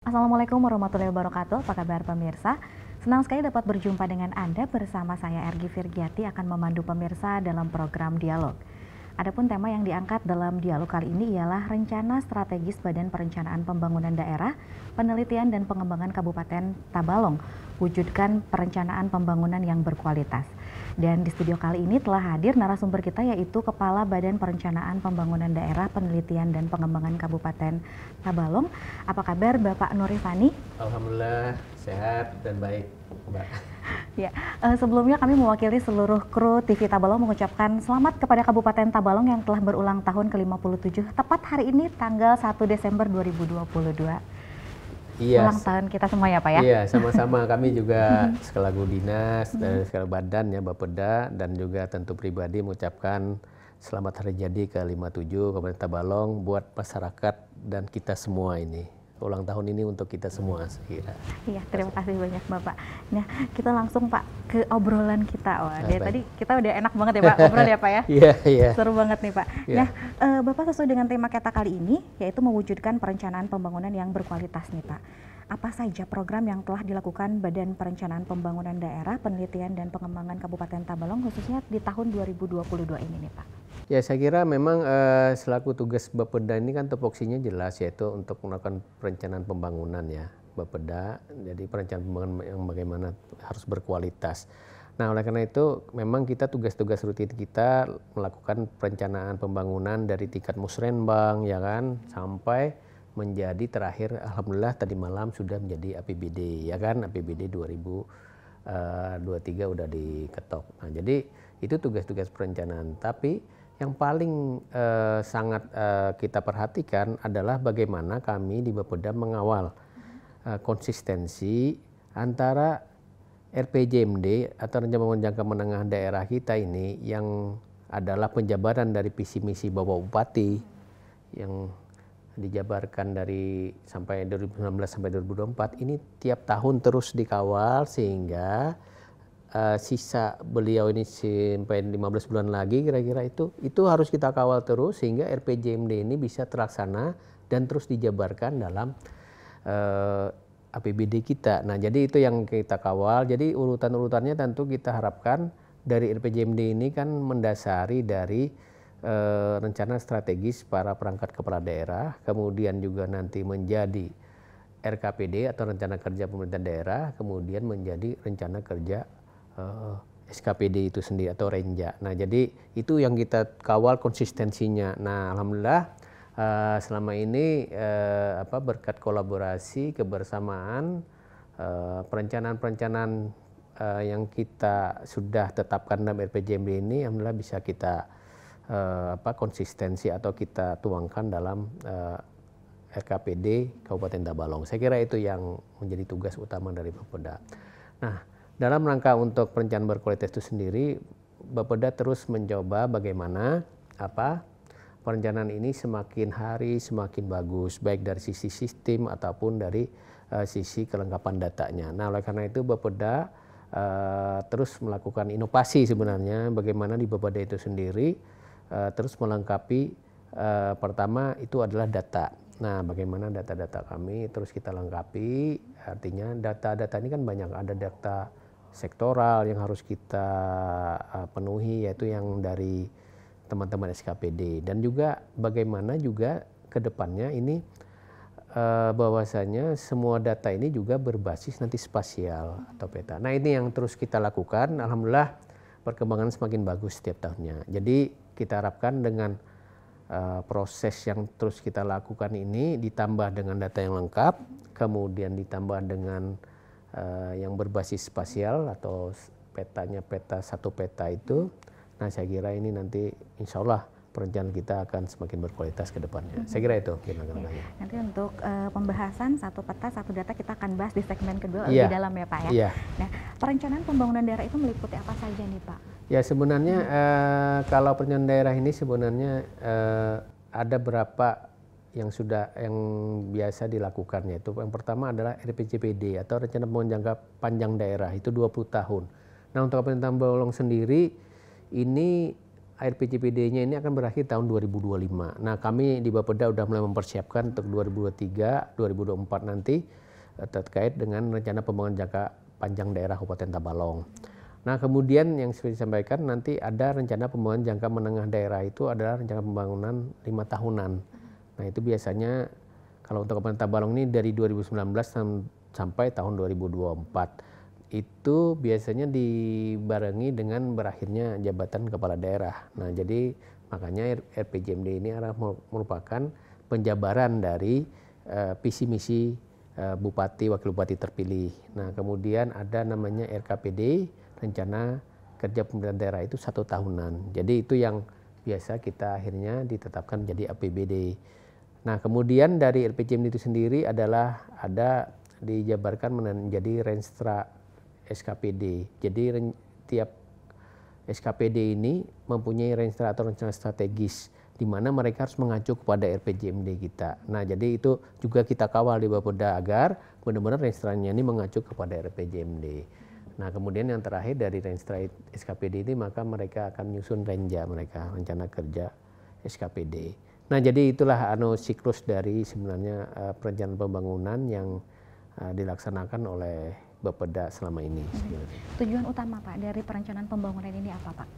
Assalamualaikum warahmatullahi wabarakatuh. Apa kabar pemirsa? Senang sekali dapat berjumpa dengan Anda bersama saya Ergi Virgiati akan memandu pemirsa dalam program Dialog. Adapun tema yang diangkat dalam dialog kali ini ialah Rencana Strategis Badan Perencanaan Pembangunan Daerah, Penelitian dan Pengembangan Kabupaten Tabalong, wujudkan perencanaan pembangunan yang berkualitas. Dan di studio kali ini telah hadir narasumber kita yaitu Kepala Badan Perencanaan Pembangunan Daerah, Penelitian dan Pengembangan Kabupaten Tabalong. Apa kabar Bapak Nur Rifani? Alhamdulillah sehat dan baik, Mbak. Ya, sebelumnya kami mewakili seluruh kru TV Tabalong mengucapkan selamat kepada Kabupaten Tabalong yang telah berulang tahun ke-57, tepat hari ini tanggal 1 Desember 2022. Iya, Ulang tahun kita semua ya Pak ya? iya sama-sama kami juga sekelaku dinas dan sekelaku badan ya Bapeda dan juga tentu pribadi mengucapkan selamat hari jadi ke-57 Kabupaten Tabalong buat masyarakat dan kita semua ini. Ulang tahun ini untuk kita semua saya kira. Iya, terima kasih banyak Bapak. Nah, kita langsung Pak ke obrolan kita. Wah, dari tadi kita udah enak banget ya Pak ngobrol ya Pak ya. Iya, iya. Seru banget nih Pak. Iya. Nah, Bapak sesuai dengan tema kita kali ini yaitu mewujudkan perencanaan pembangunan yang berkualitas nih Pak. Apa saja program yang telah dilakukan Badan Perencanaan Pembangunan Daerah, Penelitian dan Pengembangan Kabupaten Tabalong khususnya di tahun 2022 ini nih Pak? Ya saya kira memang selaku tugas Bapeda ini kan tupoksinya jelas yaitu untuk melakukan perencanaan pembangunan ya Bapeda. Jadi perencanaan pembangunan yang bagaimana harus berkualitas. Nah oleh karena itu memang kita tugas-tugas rutin kita melakukan perencanaan pembangunan dari tingkat musrenbang ya kan sampai menjadi terakhir alhamdulillah tadi malam sudah menjadi APBD ya kan APBD 2023 udah diketok. Nah jadi itu tugas-tugas perencanaan tapi yang paling sangat kita perhatikan adalah bagaimana kami di Bapeda mengawal konsistensi antara RPJMD atau Rencana Pembangunan Jangka Menengah Daerah kita ini yang adalah penjabaran dari visi misi Bapak Bupati yang dijabarkan dari sampai 2019 sampai 2024 ini tiap tahun terus dikawal sehingga sisa beliau ini sampai 15 bulan lagi kira-kira itu harus kita kawal terus sehingga RPJMD ini bisa terlaksana dan terus dijabarkan dalam APBD kita. Nah jadi itu yang kita kawal, jadi urutan-urutannya tentu kita harapkan dari RPJMD ini kan mendasari dari rencana strategis para perangkat kepala daerah, kemudian juga nanti menjadi RKPD atau rencana kerja pemerintah daerah, kemudian menjadi rencana kerja SKPD itu sendiri atau Renja. Nah jadi itu yang kita kawal konsistensinya. Nah alhamdulillah selama ini berkat kolaborasi kebersamaan perencanaan-perencanaan yang kita sudah tetapkan dalam RPJMD ini alhamdulillah bisa kita konsistensi atau kita tuangkan dalam RKPD Kabupaten Tabalong. Saya kira itu yang menjadi tugas utama dari Bapeda. Nah dalam rangka untuk perencanaan berkualitas itu sendiri, Bapeda terus mencoba bagaimana perencanaan ini semakin hari semakin bagus, baik dari sisi sistem ataupun dari sisi kelengkapan datanya. Nah, oleh karena itu Bapeda terus melakukan inovasi sebenarnya, bagaimana di Bapeda itu sendiri terus melengkapi pertama itu adalah data. Nah, bagaimana data-data kami terus kita lengkapi, artinya data-data ini kan banyak, ada data sektoral yang harus kita penuhi yaitu yang dari teman-teman SKPD dan juga bagaimana juga ke depannya ini bahwasanya semua data ini juga berbasis nanti spasial atau peta. Nah ini yang terus kita lakukan, alhamdulillah perkembangan semakin bagus setiap tahunnya. Jadi kita harapkan dengan proses yang terus kita lakukan ini ditambah dengan data yang lengkap, kemudian ditambah dengan yang berbasis spasial atau petanya satu peta itu. Nah saya kira ini nanti insya Allah perencanaan kita akan semakin berkualitas ke depannya. Saya kira itu. Nanti untuk pembahasan satu peta satu data kita akan bahas di segmen kedua lebih dalam ya Pak ya. Nah perencanaan pembangunan daerah itu meliputi apa saja nih Pak? Ya sebenarnya kalau perencanaan daerah ini sebenarnya ada berapa yang biasa dilakukan, yaitu yang pertama adalah RPJPD atau Rencana Pembangunan Jangka Panjang Daerah itu 20 tahun. Nah untuk Kabupaten Tabalong sendiri ini ARPJPD-nya ini akan berakhir tahun 2025. Nah, kami di Bapeda sudah mulai mempersiapkan untuk 2023, 2024 nanti terkait dengan rencana pembangunan jangka panjang daerah Kabupaten Tabalong. Nah, kemudian yang seperti disampaikan nanti ada rencana pembangunan jangka menengah daerah itu adalah rencana pembangunan 5 tahunan. Nah, itu biasanya kalau untuk Kabupaten Tabalong ini dari 2019 sampai tahun 2024. Itu biasanya dibarengi dengan berakhirnya jabatan kepala daerah. Nah, jadi makanya RPJMD ini adalah merupakan penjabaran dari visi misi bupati, wakil bupati terpilih. Nah, kemudian ada namanya RKPD, rencana kerja pemerintahan daerah itu 1 tahunan. Jadi itu yang biasa kita akhirnya ditetapkan menjadi APBD. Nah, kemudian dari RPJMD itu sendiri adalah ada dijabarkan menjadi Renstra SKPD. Jadi tiap SKPD ini mempunyai Renstra atau rencana strategis di mana mereka harus mengacu kepada RPJMD kita. Nah, jadi itu juga kita kawal di Bapeda agar benar-benar Renstranya ini mengacu kepada RPJMD. Nah, kemudian yang terakhir dari Renstra SKPD ini maka mereka akan menyusun renja mereka, rencana kerja SKPD. Nah, jadi itulah siklus dari sebenarnya perencanaan pembangunan yang dilaksanakan oleh Bapeda selama ini. Tujuan utama Pak dari perencanaan pembangunan ini apa Pak?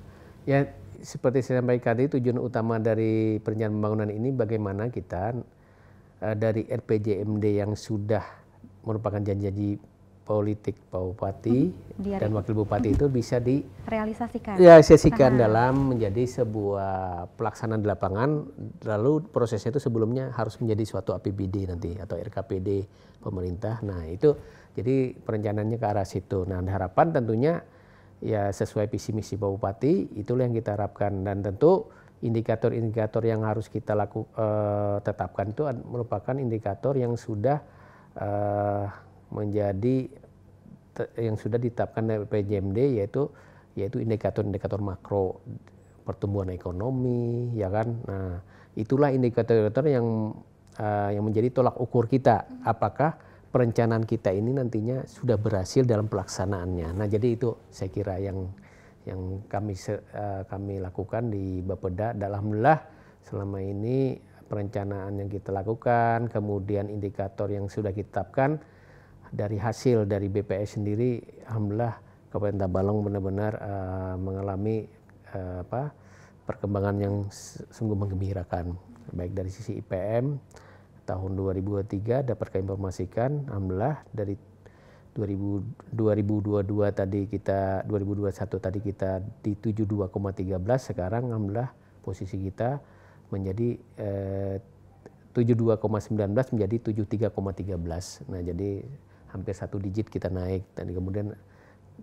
Ya, seperti saya sampaikan tadi, tujuan utama dari perencanaan pembangunan ini bagaimana kita dari RPJMD yang sudah merupakan janji-janji politik Pak Bupati dan Wakil Bupati itu bisa direalisasikan dalam menjadi sebuah pelaksanaan di lapangan. Lalu prosesnya itu sebelumnya harus menjadi suatu APBD nanti atau RKPD pemerintah. Nah, itu jadi perencanaannya ke arah situ. Nah, harapan tentunya ya sesuai visi misi Pak Bupati, itulah yang kita harapkan. Dan tentu indikator-indikator yang harus kita tetapkan itu merupakan indikator yang sudah yang sudah ditetapkan dari PJMD, yaitu indikator-indikator makro pertumbuhan ekonomi, ya kan. Nah, itulah indikator-indikator yang menjadi tolak ukur kita apakah perencanaan kita ini nantinya sudah berhasil dalam pelaksanaannya. Nah, jadi itu saya kira yang kami lakukan di Bapeda. Alhamdulillah selama ini perencanaan yang kita lakukan, kemudian indikator yang sudah kita tetapkan dari hasil dari BPS sendiri, alhamdulillah Kabupaten Tabalong benar-benar mengalami perkembangan yang sungguh menggembirakan. Baik dari sisi IPM tahun 2023 dapat kami informasikan, alhamdulillah dari 2022 tadi kita 2021 tadi kita di 72,13, sekarang alhamdulillah posisi kita menjadi 72,19 menjadi 73,13. Nah, jadi hampir 1 digit kita naik. Dan kemudian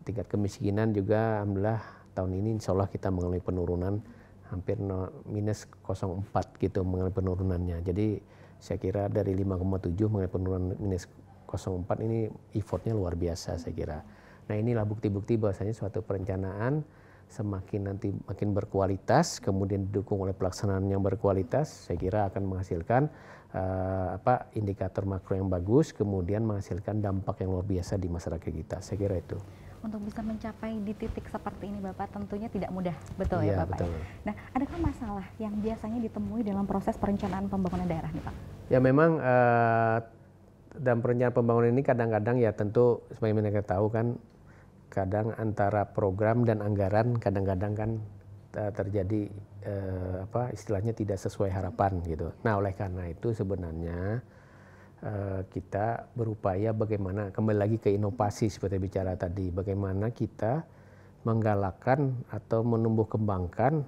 tingkat kemiskinan juga alhamdulillah tahun ini insya Allah kita mengalami penurunan hampir minus 0,4 gitu mengalami penurunannya. Jadi saya kira dari 5,7 mengalami penurunan minus 0,4 ini effortnya luar biasa saya kira. Nah, inilah bukti-bukti bahwasanya suatu perencanaan semakin nanti makin berkualitas, kemudian didukung oleh pelaksanaan yang berkualitas, saya kira akan menghasilkan indikator makro yang bagus, kemudian menghasilkan dampak yang luar biasa di masyarakat kita. Saya kira itu. Untuk bisa mencapai di titik seperti ini Bapak tentunya tidak mudah, betul ya Bapak? Betul. Nah, adakah masalah yang biasanya ditemui dalam proses perencanaan pembangunan daerah nih Pak? Ya, memang dalam perencanaan pembangunan ini kadang-kadang ya tentu sebagaimana kita tahu kan, kadang antara program dan anggaran kadang-kadang kan terjadi istilahnya tidak sesuai harapan gitu. Nah, oleh karena itu sebenarnya kita berupaya bagaimana kembali lagi ke inovasi seperti bicara tadi, bagaimana kita menggalakkan atau menumbuh kembangkan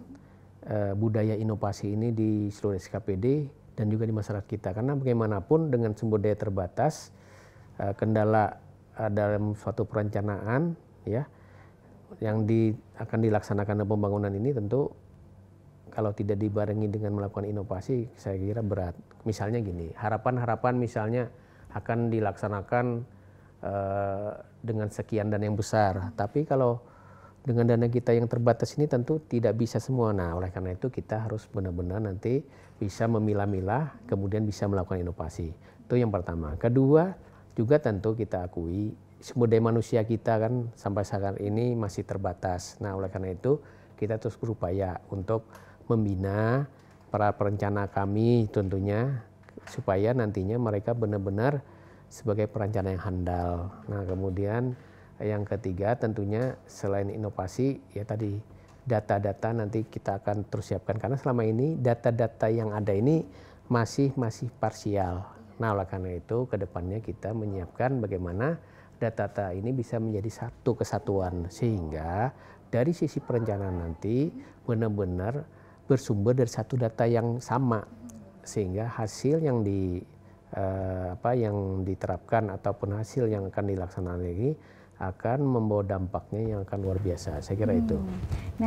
budaya inovasi ini di seluruh SKPD dan juga di masyarakat kita. Karena bagaimanapun dengan sumber daya terbatas, kendala dalam suatu perencanaan ya yang akan dilaksanakan dalam pembangunan ini tentu kalau tidak dibarengi dengan melakukan inovasi saya kira berat. Misalnya gini, harapan-harapan misalnya akan dilaksanakan dengan sekian dana yang besar, tapi kalau dengan dana kita yang terbatas ini tentu tidak bisa semua. Nah, oleh karena itu kita harus benar-benar nanti bisa memilah-milah kemudian bisa melakukan inovasi. Itu yang pertama. Kedua, juga tentu kita akui sumber daya manusia kita kan sampai saat ini masih terbatas. Nah, oleh karena itu kita terus berupaya untuk membina para perencana kami tentunya supaya nantinya mereka benar-benar sebagai perencana yang handal. Nah, kemudian yang ketiga tentunya selain inovasi ya tadi data-data nanti kita akan terus siapkan karena selama ini data-data yang ada ini masih parsial. Nah, oleh karena itu ke depannya kita menyiapkan bagaimana data-data ini bisa menjadi satu kesatuan sehingga dari sisi perencanaan nanti benar-benar bersumber dari satu data yang sama sehingga hasil yang yang diterapkan ataupun hasil yang akan dilaksanakan ini akan membawa dampaknya yang akan luar biasa. Saya kira itu. Nah,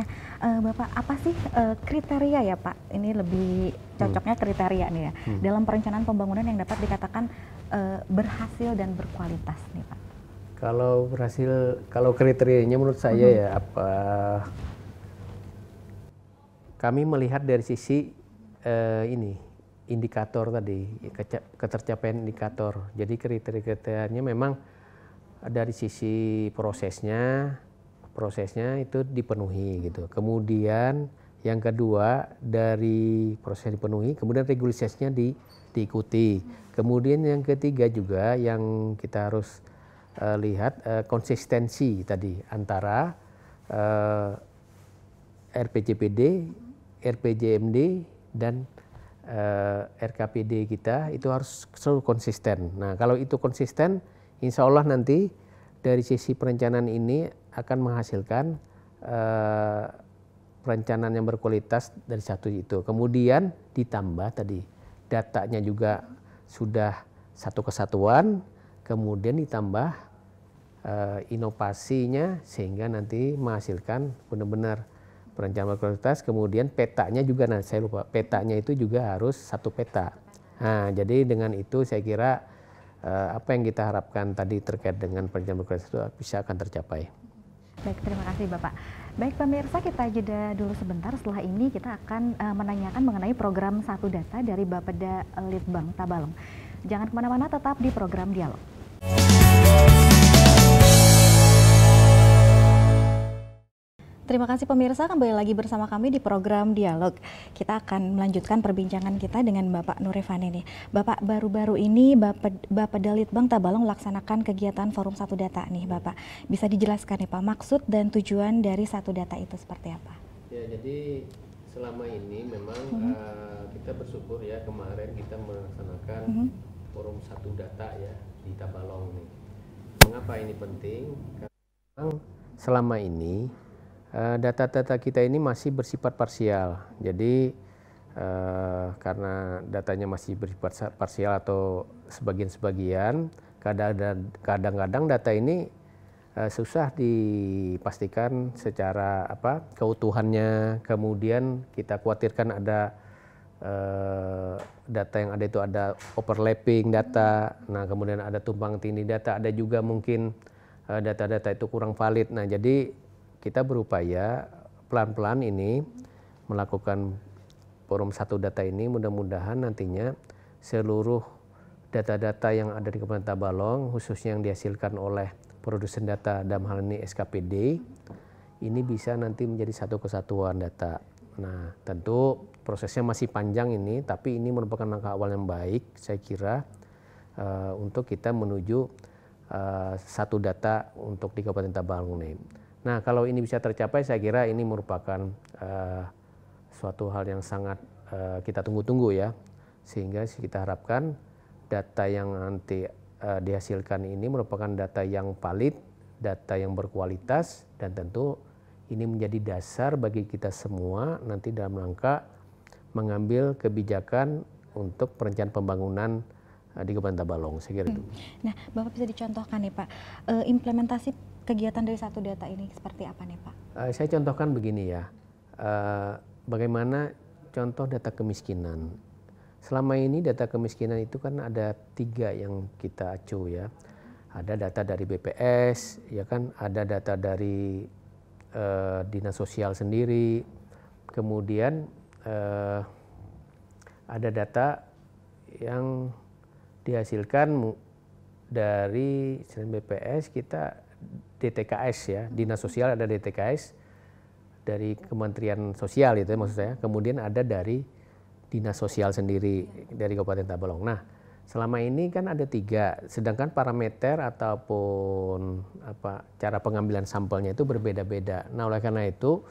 Bapak apa sih kriteria ya Pak? Ini lebih cocoknya kriteria nih ya dalam perencanaan pembangunan yang dapat dikatakan berhasil dan berkualitas nih Pak. Kalau berhasil, kalau kriterianya menurut saya ya kami melihat dari sisi indikator tadi, ketercapaian indikator. Jadi kriteria-kriterianya memang dari sisi prosesnya itu dipenuhi gitu. Kemudian yang kedua dari proses dipenuhi, kemudian regulasinya diikuti. Kemudian yang ketiga juga yang kita harus lihat konsistensi tadi antara RPJPD, RPJMD dan RKPD kita itu harus selalu konsisten. Nah, kalau itu konsisten, insya Allah nanti dari sisi perencanaan ini akan menghasilkan perencanaan yang berkualitas dari satu itu. Kemudian ditambah tadi datanya juga sudah satu kesatuan, kemudian ditambah inovasinya sehingga nanti menghasilkan benar-benar perencanaan berkualitas. Kemudian petanya juga, nah saya lupa, petanya itu juga harus satu peta. Nah, jadi dengan itu saya kira apa yang kita harapkan tadi terkait dengan perencanaan berkualitas itu bisa akan tercapai. Baik, terima kasih Bapak. Baik pemirsa, kita jeda dulu sebentar. Setelah ini kita akan menanyakan mengenai program Satu Data dari Bapeda Litbang Tabalong. Jangan kemana-mana, tetap di program Dialog. Terima kasih pemirsa, kembali lagi bersama kami di program Dialog. Kita akan melanjutkan perbincangan kita dengan Bapak Nurifani nih. Bapak, baru-baru ini Bapeda Litbang Tabalong melaksanakan kegiatan Forum Satu Data nih Bapak. Bisa dijelaskan nih Pak, maksud dan tujuan dari Satu Data itu seperti apa? Ya, jadi selama ini memang kita bersyukur ya kemarin kita melaksanakan Forum Satu Data ya di Tabalong nih. Mengapa ini penting? Karena selama ini data-data kita ini masih bersifat parsial. Jadi karena datanya masih bersifat parsial atau sebagian-sebagian, kadang-kadang data ini susah dipastikan secara keutuhannya. Kemudian kita khawatirkan ada data yang ada itu ada overlapping data. Nah, kemudian ada tumpang tindih data, ada juga mungkin data-data itu kurang valid. Nah, jadi kita berupaya pelan-pelan ini melakukan Forum Satu Data ini, mudah-mudahan nantinya seluruh data-data yang ada di Kabupaten Tabalong, khususnya yang dihasilkan oleh produsen data dalam hal ini SKPD, ini bisa nanti menjadi satu kesatuan data. Nah, tentu prosesnya masih panjang ini, tapi ini merupakan langkah awal yang baik, saya kira, untuk kita menuju Satu Data untuk di Kabupaten Tabalong ini. Nah, kalau ini bisa tercapai, saya kira ini merupakan suatu hal yang sangat kita tunggu-tunggu ya, sehingga kita harapkan data yang nanti dihasilkan ini merupakan data yang valid, data yang berkualitas, dan tentu ini menjadi dasar bagi kita semua nanti dalam rangka mengambil kebijakan untuk perencanaan pembangunan di Kabupaten Tabalong, saya kira itu. Nah, Bapak bisa dicontohkan nih Pak, implementasi kegiatan dari Satu Data ini seperti apa nih Pak? Saya contohkan begini ya, bagaimana contoh data kemiskinan. Selama ini data kemiskinan itu kan ada 3 yang kita acu ya. Ada data dari BPS, ya kan, ada data dari Dinas Sosial sendiri, kemudian ada data yang dihasilkan dari selain BPS kita DTKS ya, Dinas Sosial ada DTKS, dari Kementerian Sosial itu maksud saya, kemudian ada dari Dinas Sosial sendiri dari Kabupaten Tabalong. Nah, selama ini kan ada 3, sedangkan parameter ataupun cara pengambilan sampelnya itu berbeda-beda. Nah, oleh karena itu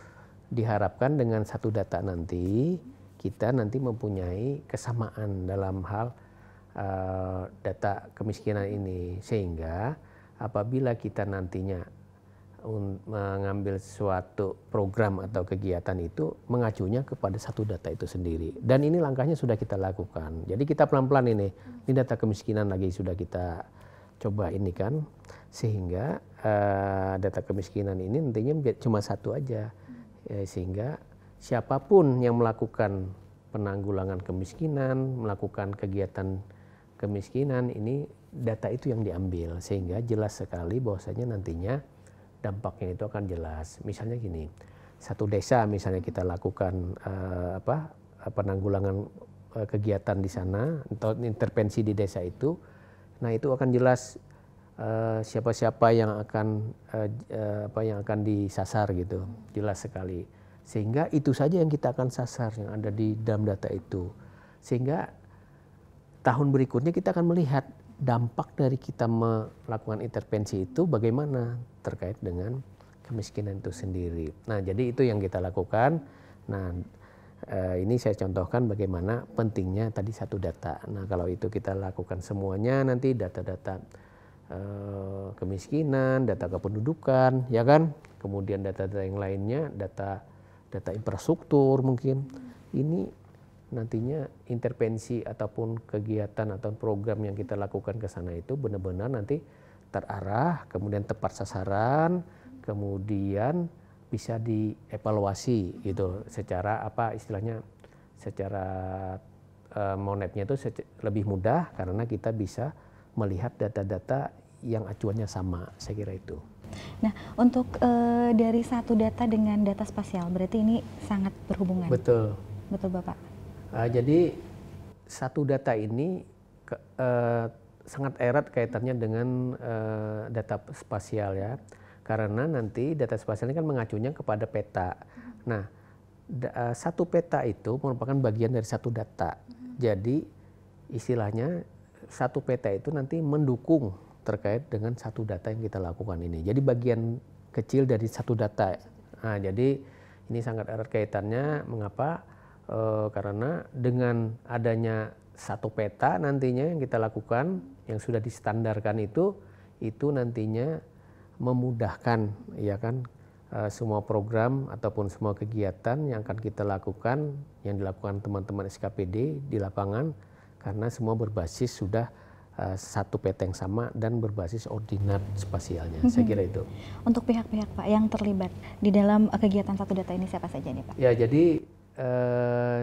diharapkan dengan satu data nanti kita nanti mempunyai kesamaan dalam hal data kemiskinan ini, sehingga apabila kita nantinya mengambil suatu program atau kegiatan itu mengacunya kepada satu data itu sendiri. Dan ini langkahnya sudah kita lakukan. Jadi kita pelan-pelan ini data kemiskinan lagi sudah kita coba ini kan, sehingga data kemiskinan ini nantinya cuma satu aja, sehingga siapapun yang melakukan penanggulangan kemiskinan, melakukan kegiatan kemiskinan, ini data itu yang diambil, sehingga jelas sekali bahwasanya nantinya dampaknya itu akan jelas. Misalnya gini, satu desa misalnya kita lakukan penanggulangan kegiatan di sana atau intervensi di desa itu, nah itu akan jelas siapa-siapa yang akan disasar gitu, jelas sekali. Sehingga itu saja yang kita akan sasar yang ada di dalam data itu. Sehingga tahun berikutnya kita akan melihat dampak dari kita melakukan intervensi itu bagaimana terkait dengan kemiskinan itu sendiri. Nah, jadi itu yang kita lakukan. Nah, ini saya contohkan bagaimana pentingnya tadi satu data. Nah, kalau itu kita lakukan semuanya nanti data-data kemiskinan, data kependudukan, ya kan? Kemudian data-data yang lainnya, data infrastruktur mungkin. Ini nantinya intervensi ataupun kegiatan atau program yang kita lakukan ke sana itu benar-benar nanti terarah, kemudian tepat sasaran, kemudian bisa dievaluasi gitu secara secara monetnya itu lebih mudah karena kita bisa melihat data-data yang acuannya sama, saya kira itu. Nah, untuk dari satu data dengan data spasial, berarti ini sangat berhubungan. Betul. Betul, Bapak. Jadi satu data ini sangat erat kaitannya dengan data spasial ya, karena nanti data spasial ini kan mengacunya kepada peta. Nah, satu peta itu merupakan bagian dari satu data. Jadi istilahnya satu peta itu nanti mendukung terkait dengan satu data yang kita lakukan ini. Jadi bagian kecil dari satu data. Nah, jadi ini sangat erat kaitannya. Mengapa? Karena dengan adanya satu peta nantinya yang kita lakukan yang sudah distandarkan itu nantinya memudahkan ya kan semua program ataupun semua kegiatan yang akan kita lakukan yang dilakukan teman-teman SKPD di lapangan karena semua berbasis sudah satu peta yang sama dan berbasis ordinat spasialnya. Saya kira itu. Untuk pihak-pihak Pak yang terlibat di dalam kegiatan satu data ini siapa saja nih Pak? Ya, jadi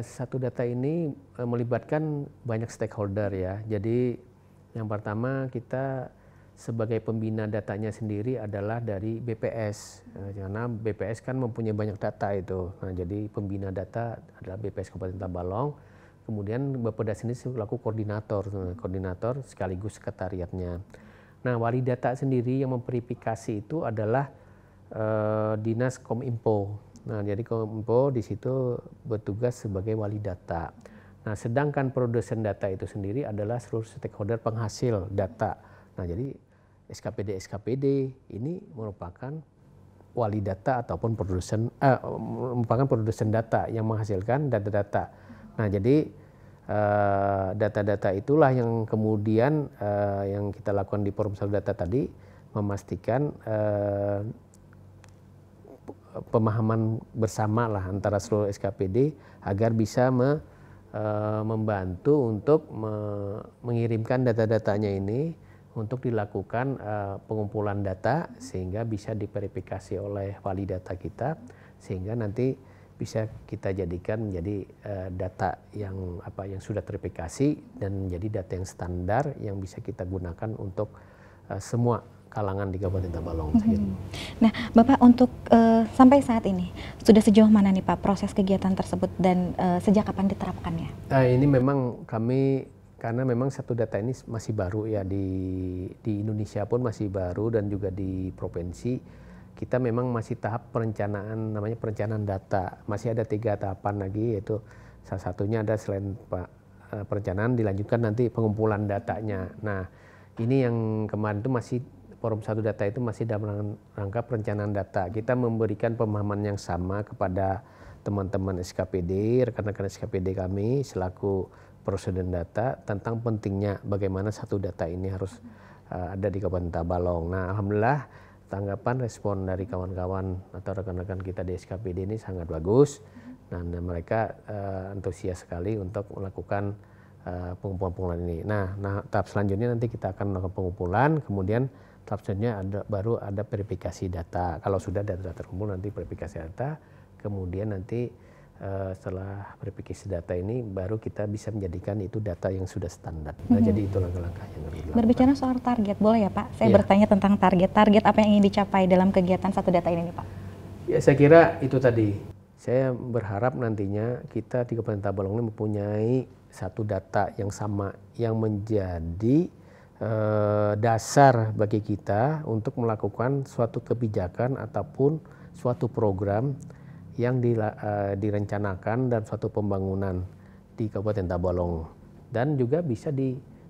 satu data ini melibatkan banyak stakeholder ya. Jadi yang pertama kita sebagai pembina datanya sendiri adalah dari BPS. Karena BPS kan mempunyai banyak data itu. Nah, jadi pembina data adalah BPS Kabupaten Tabalong. Kemudian Bapeda sendiri selaku koordinator sekaligus sekretariatnya. Nah, wali data sendiri yang memverifikasi itu adalah Dinas Kominfo. Nah, jadi Kominfo di situ bertugas sebagai wali data. Nah, sedangkan produsen data itu sendiri adalah seluruh stakeholder penghasil data. Nah, jadi SKPD ini merupakan wali data ataupun merupakan produsen data yang menghasilkan data-data. Nah, jadi data-data itulah yang kemudian yang kita lakukan di forum satu data tadi memastikan pemahaman bersama lah antara seluruh SKPD agar bisa membantu untuk mengirimkan data-datanya ini untuk dilakukan pengumpulan data sehingga bisa diverifikasi oleh wali data kita sehingga nanti bisa kita jadikan menjadi data yang sudah terverifikasi dan menjadi data yang standar yang bisa kita gunakan untuk semua kalangan di Kabupaten Tabalong. Nah, Bapak untuk sampai saat ini sudah sejauh mana nih Pak proses kegiatan tersebut dan sejak kapan diterapkannya? Ini memang kami karena memang satu data ini masih baru ya di Indonesia pun masih baru dan juga di provinsi kita memang masih tahap perencanaan, namanya perencanaan data. Masih ada 3 tahapan lagi, yaitu salah satunya ada selain perencanaan dilanjutkan nanti pengumpulan datanya. Nah, ini yang kemarin itu masih Forum 1 Data itu masih dalam rangka perencanaan data. Kita memberikan pemahaman yang sama kepada teman-teman SKPD, rekan-rekan SKPD kami selaku prosedur data tentang pentingnya bagaimana satu data ini harus ada di Kabupaten Tabalong. Nah, alhamdulillah tanggapan respon dari kawan-kawan atau rekan-rekan kita di SKPD ini sangat bagus, dan mereka antusias sekali untuk melakukan pengumpulan ini. Nah, tahap selanjutnya nanti kita akan melakukan pengumpulan, kemudian tahap selanjutnya baru ada verifikasi data. Kalau sudah data terkumpul nanti verifikasi data, kemudian nanti setelah verifikasi data ini baru kita bisa menjadikan itu data yang sudah standar. Nah, jadi itu langkah-langkah yang harus dilakukan. Berbicara soal target, boleh ya Pak? Saya bertanya tentang target apa yang ingin dicapai dalam kegiatan 1 Data ini nih Pak? Ya, saya kira itu tadi. Saya berharap nantinya kita di Kabupaten Tabalong ini mempunyai satu data yang sama, yang menjadi dasar bagi kita untuk melakukan suatu kebijakan ataupun suatu program yang direncanakan dan suatu pembangunan di Kabupaten Tabalong, dan juga bisa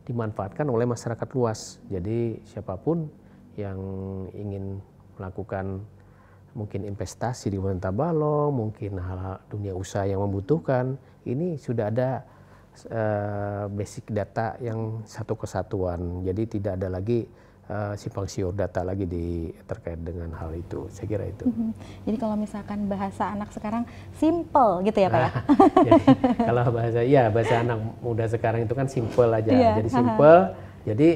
dimanfaatkan oleh masyarakat luas. Jadi siapapun yang ingin melakukan mungkin investasi di Kabupaten Tabalong, mungkin hal-hal dunia usaha yang membutuhkan, ini sudah ada basic data yang satu kesatuan. Jadi tidak ada lagi simpang siur data lagi terkait dengan hal itu. Saya kira itu. Jadi kalau misalkan bahasa anak sekarang simple gitu ya Pak ya? Jadi, kalau bahasa anak muda sekarang itu kan simple aja. Jadi simple. Jadi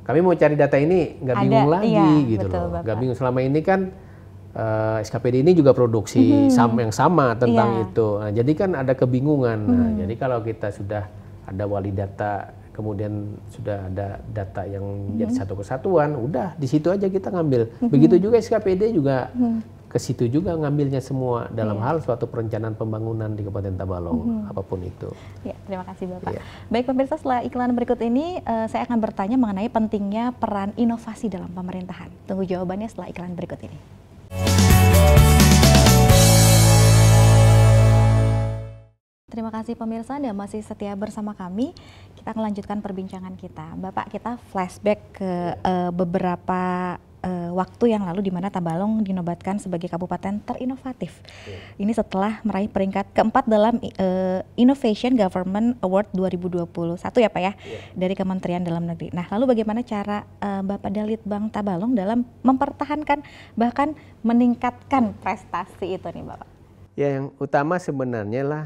kami mau cari data ini nggak bingung lagi gitu loh. Nggak bingung. Selama ini kan SKPD ini juga produksi yang sama tentang itu. Nah, jadi kan ada kebingungan. Nah, jadi kalau kita sudah ada wali data, kemudian sudah ada data yang jadi satu kesatuan, udah di situ aja kita ngambil. Begitu juga SKPD juga ke situ juga ngambilnya semua dalam hal suatu perencanaan pembangunan di Kabupaten Tabalong, apapun itu. Ya, terima kasih Bapak. Baik pemirsa, setelah iklan berikut ini saya akan bertanya mengenai pentingnya peran inovasi dalam pemerintahan. Tunggu jawabannya setelah iklan berikut ini. Terima kasih pemirsa, Anda masih setia bersama kami. Kita akan lanjutkan perbincangan kita. Bapak, kita flashback ke beberapa waktu yang lalu di mana Tabalong dinobatkan sebagai kabupaten terinovatif. Ini setelah meraih peringkat keempat dalam Innovation Government Award 2021 ya Pak ya, dari Kementerian Dalam Negeri. Nah, lalu bagaimana cara Bapak Dalitbang Tabalong dalam mempertahankan bahkan meningkatkan prestasi itu nih Bapak? Ya, yang utama sebenarnya lah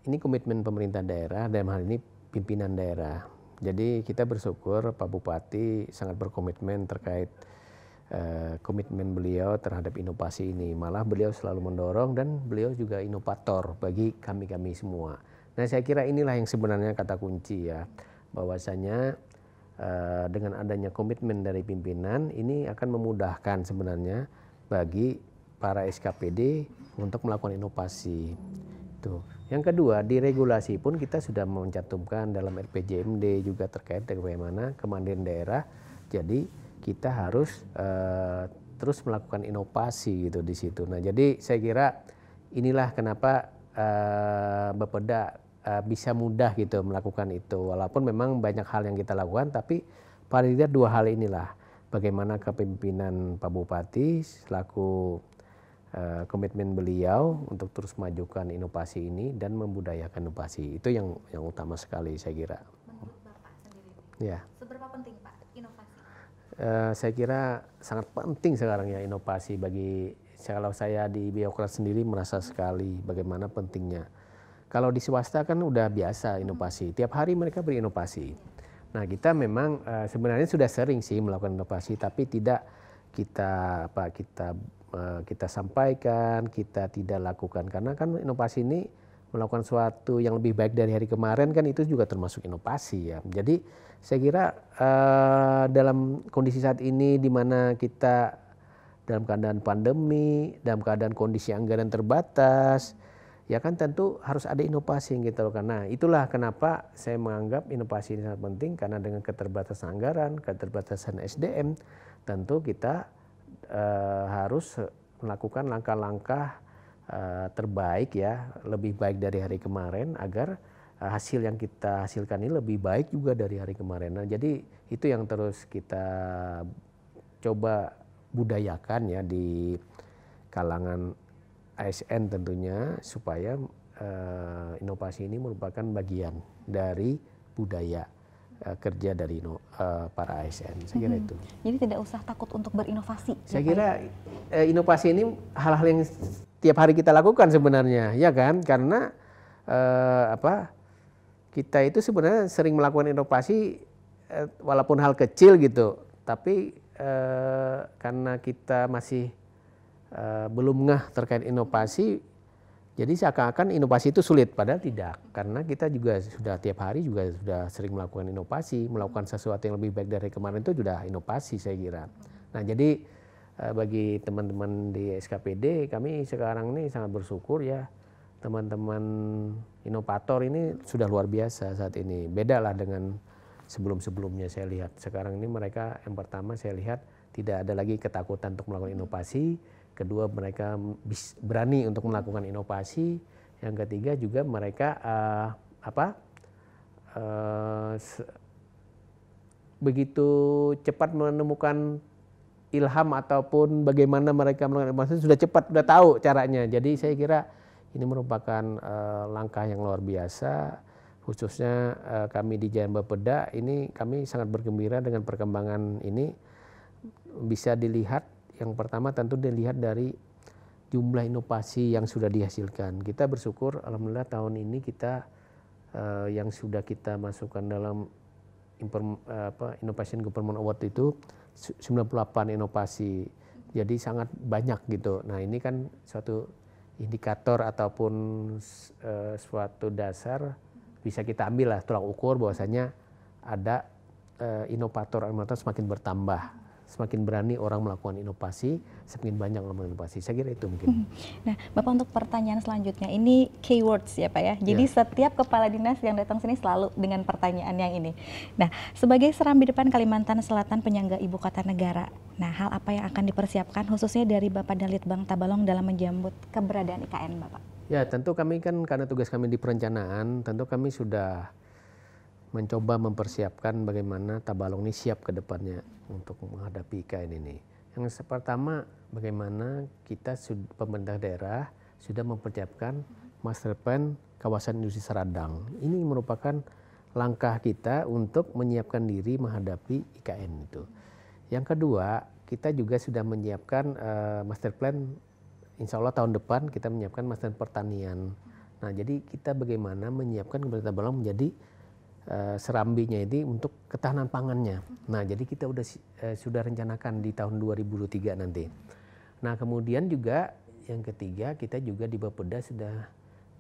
ini komitmen pemerintah daerah, dalam hal ini pimpinan daerah. Jadi kita bersyukur Pak Bupati sangat berkomitmen terkait komitmen beliau terhadap inovasi ini. Malah beliau selalu mendorong dan beliau juga inovator bagi kami-kami semua. Nah, saya kira inilah yang sebenarnya kata kunci ya, bahwasanya dengan adanya komitmen dari pimpinan ini akan memudahkan sebenarnya bagi para SKPD untuk melakukan inovasi. Itu. Yang kedua, di regulasi pun kita sudah mencantumkan dalam RPJMD juga terkait dengan bagaimana kemandirian daerah. Jadi kita harus terus melakukan inovasi gitu di situ. Nah, jadi saya kira inilah kenapa Bapeda bisa mudah gitu melakukan itu. Walaupun memang banyak hal yang kita lakukan, tapi paling tidak dua hal inilah. Bagaimana kepemimpinan Pak Bupati selaku komitmen beliau untuk terus majukan inovasi ini dan membudayakan inovasi. Itu yang utama sekali saya kira. Menurut Bapak sendiri, ya. Seberapa penting Pak inovasi? Saya kira sangat penting sekarang ya inovasi bagi, kalau saya di Biokrat sendiri merasa sekali bagaimana pentingnya. Kalau di swasta kan udah biasa inovasi, tiap hari mereka berinovasi. Nah, kita memang sebenarnya sudah sering sih melakukan inovasi, tapi tidak kita sampaikan, kita tidak lakukan, karena kan inovasi ini melakukan sesuatu yang lebih baik dari hari kemarin kan itu juga termasuk inovasi ya. Jadi saya kira dalam kondisi saat ini di mana kita dalam keadaan pandemi, dalam keadaan kondisi anggaran terbatas, ya kan tentu harus ada inovasi yang kita lakukan. Nah, itulah kenapa saya menganggap inovasi ini sangat penting, karena dengan keterbatasan anggaran, keterbatasan SDM, tentu kita harus melakukan langkah-langkah terbaik ya, lebih baik dari hari kemarin agar hasil yang kita hasilkan ini lebih baik juga dari hari kemarin. Nah, jadi itu yang terus kita coba budayakan ya di kalangan ASN tentunya, supaya inovasi ini merupakan bagian dari budaya kerja dari para ASN. Saya kira itu. Jadi tidak usah takut untuk berinovasi. Saya kira inovasi ini hal-hal yang tiap hari kita lakukan sebenarnya, ya kan? Karena kita itu sebenarnya sering melakukan inovasi walaupun hal kecil gitu, tapi karena kita masih belum ngeh terkait inovasi, jadi seakan-akan inovasi itu sulit, padahal tidak. Karena kita juga sudah tiap hari juga sudah sering melakukan inovasi, melakukan sesuatu yang lebih baik dari kemarin itu sudah inovasi saya kira. Nah, jadi bagi teman-teman di SKPD, kami sekarang ini sangat bersyukur ya, teman-teman inovator ini sudah luar biasa saat ini. Beda lah dengan sebelum-sebelumnya saya lihat. Sekarang ini mereka yang pertama saya lihat tidak ada lagi ketakutan untuk melakukan inovasi. Kedua, mereka berani untuk melakukan inovasi. Yang ketiga juga mereka begitu cepat menemukan ilham ataupun bagaimana mereka melakukan inovasi, sudah cepat, sudah tahu caranya. Jadi saya kira ini merupakan langkah yang luar biasa. Khususnya kami di Giant Bapeda ini kami sangat bergembira dengan perkembangan ini. Bisa dilihat, yang pertama tentu dilihat dari jumlah inovasi yang sudah dihasilkan. Kita bersyukur alhamdulillah tahun ini kita yang sudah kita masukkan dalam Innovation Government Award itu 98 inovasi. Jadi sangat banyak gitu. Nah, ini kan suatu indikator ataupun suatu dasar bisa kita ambil lah tolak ukur bahwasanya ada inovator semakin bertambah. Semakin berani orang melakukan inovasi, semakin banyak orang melakukan inovasi. Saya kira itu mungkin. Nah, Bapak, untuk pertanyaan selanjutnya, ini keywords ya Pak ya. Jadi setiap kepala dinas yang datang sini selalu dengan pertanyaan yang ini. Nah, sebagai Serambi Depan Kalimantan Selatan penyangga ibu kota negara, nah hal apa yang akan dipersiapkan khususnya dari Bapak dan Litbang Tabalong dalam menjambut keberadaan IKN Bapak? Ya, tentu kami kan karena tugas kami di perencanaan, tentu kami sudah mencoba mempersiapkan bagaimana Tabalong ini siap ke depannya untuk menghadapi IKN ini. Yang pertama, bagaimana kita pemerintah daerah sudah mempersiapkan master plan kawasan industri Seradang. Ini merupakan langkah kita untuk menyiapkan diri menghadapi IKN itu. Yang kedua, kita juga sudah menyiapkan master plan, insya Allah tahun depan kita menyiapkan master plan pertanian. Nah, jadi kita bagaimana menyiapkan pemerintah Tabalong menjadi Serambinya ini untuk ketahanan pangannya. Nah, jadi kita sudah rencanakan di tahun 2023 nanti. Nah, kemudian juga yang ketiga, kita juga di Bapeda sudah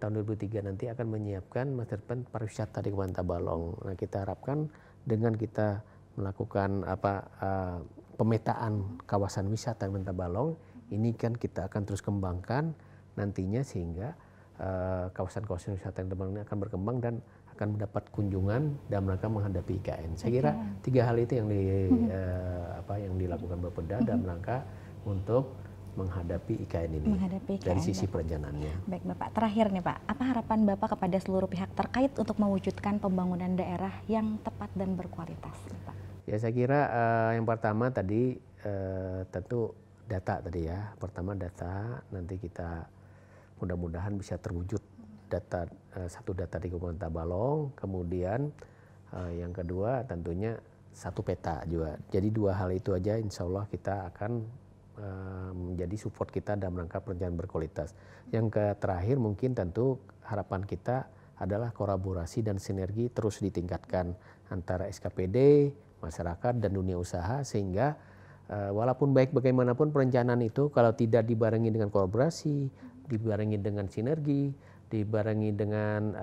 tahun 2003 nanti akan menyiapkan master plan pariwisata di Kabupaten Tabalong. Nah, kita harapkan dengan kita melakukan pemetaan kawasan wisata di Kabupaten Tabalong, ini kan kita akan terus kembangkan nantinya sehingga kawasan-kawasan wisata yang Tabalong ini akan berkembang dan akan mendapat kunjungan dalam rangka menghadapi IKN. Saya kira tiga hal itu yang yang dilakukan Bapeda dalam rangka untuk menghadapi IKN ini dari sisi perencanaannya. Baik Bapak, terakhir nih Pak, apa harapan Bapak kepada seluruh pihak terkait untuk mewujudkan pembangunan daerah yang tepat dan berkualitas, Pak? Ya, saya kira yang pertama tadi tentu data tadi ya. Pertama data, nanti kita mudah-mudahan bisa terwujud satu data di Kabupaten Tabalong, kemudian yang kedua tentunya satu peta juga. Jadi dua hal itu aja insya Allah kita akan menjadi support kita dalam rangka perencanaan berkualitas. Yang terakhir mungkin tentu harapan kita adalah kolaborasi dan sinergi terus ditingkatkan antara SKPD, masyarakat dan dunia usaha sehingga walaupun baik bagaimanapun perencanaan itu kalau tidak dibarengi dengan kolaborasi, dibarengi dengan sinergi, dibarengi dengan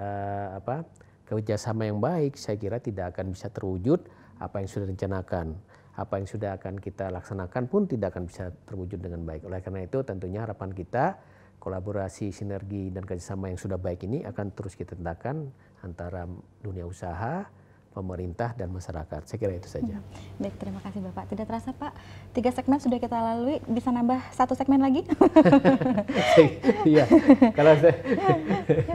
kerjasama yang baik, saya kira tidak akan bisa terwujud apa yang sudah direncanakan. Apa yang sudah akan kita laksanakan pun tidak akan bisa terwujud dengan baik. Oleh karena itu tentunya harapan kita kolaborasi, sinergi dan kerjasama yang sudah baik ini akan terus kita tegakkan antara dunia usaha pemerintah dan masyarakat. Saya kira itu saja. Baik, terima kasih Bapak. Tidak terasa Pak, 3 segmen sudah kita lalui, bisa nambah 1 segmen lagi? Iya, kalau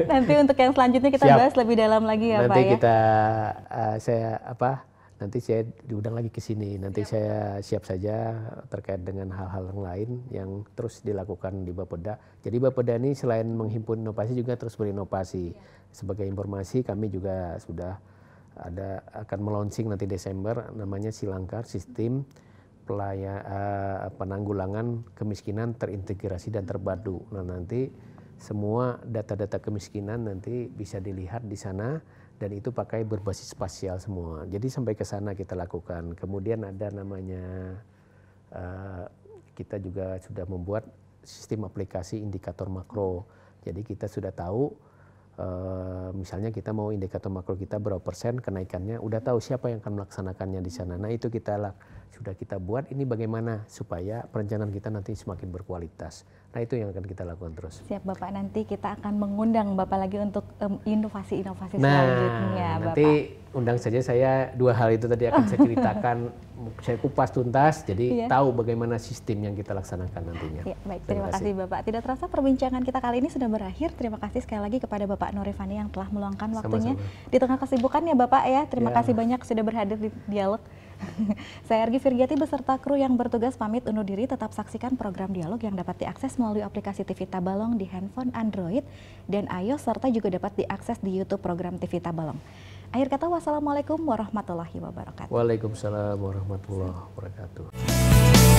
nanti untuk yang selanjutnya kita bahas lebih dalam lagi ya nanti Pak ya. Nanti saya diundang lagi ke sini. Nanti saya siap saja terkait dengan hal-hal yang lain yang terus dilakukan di Bapeda. Jadi Bapeda ini selain menghimpun inovasi juga terus berinovasi. Sebagai informasi kami juga sudah akan melaunching nanti Desember namanya Silangkar, sistem penanggulangan kemiskinan terintegrasi dan terpadu. Nah, nanti semua data-data kemiskinan nanti bisa dilihat di sana dan itu pakai berbasis spasial semua. Jadi sampai ke sana kita lakukan. Kemudian ada namanya kita juga sudah membuat sistem aplikasi indikator makro. Jadi kita sudah tahu misalnya kita mau indikator makro kita berapa persen kenaikannya, udah tahu siapa yang akan melaksanakannya di sana. Nah, itu sudah kita buat ini bagaimana supaya perencanaan kita nanti semakin berkualitas. Nah, itu yang akan kita lakukan terus. Siap Bapak, nanti kita akan mengundang Bapak lagi untuk inovasi-inovasi selanjutnya nanti Bapak. Undang saja saya 2 hal itu tadi akan saya ceritakan, saya kupas tuntas, jadi tahu bagaimana sistem yang kita laksanakan nantinya. Ya, baik, terima kasih Bapak. Tidak terasa perbincangan kita kali ini sudah berakhir. Terima kasih sekali lagi kepada Bapak Nur Rifani yang telah meluangkan waktunya di tengah kesibukan ya Bapak ya. Terima kasih banyak sudah berhadir di Dialog. Saya Ergi Firgiati beserta kru yang bertugas pamit undur diri. Tetap saksikan program Dialog yang dapat diakses melalui aplikasi TV Tabalong di handphone Android dan iOS, serta juga dapat diakses di YouTube program TV Tabalong. Akhir kata, wassalamualaikum warahmatullahi wabarakatuh. Waalaikumsalam warahmatullahi wabarakatuh.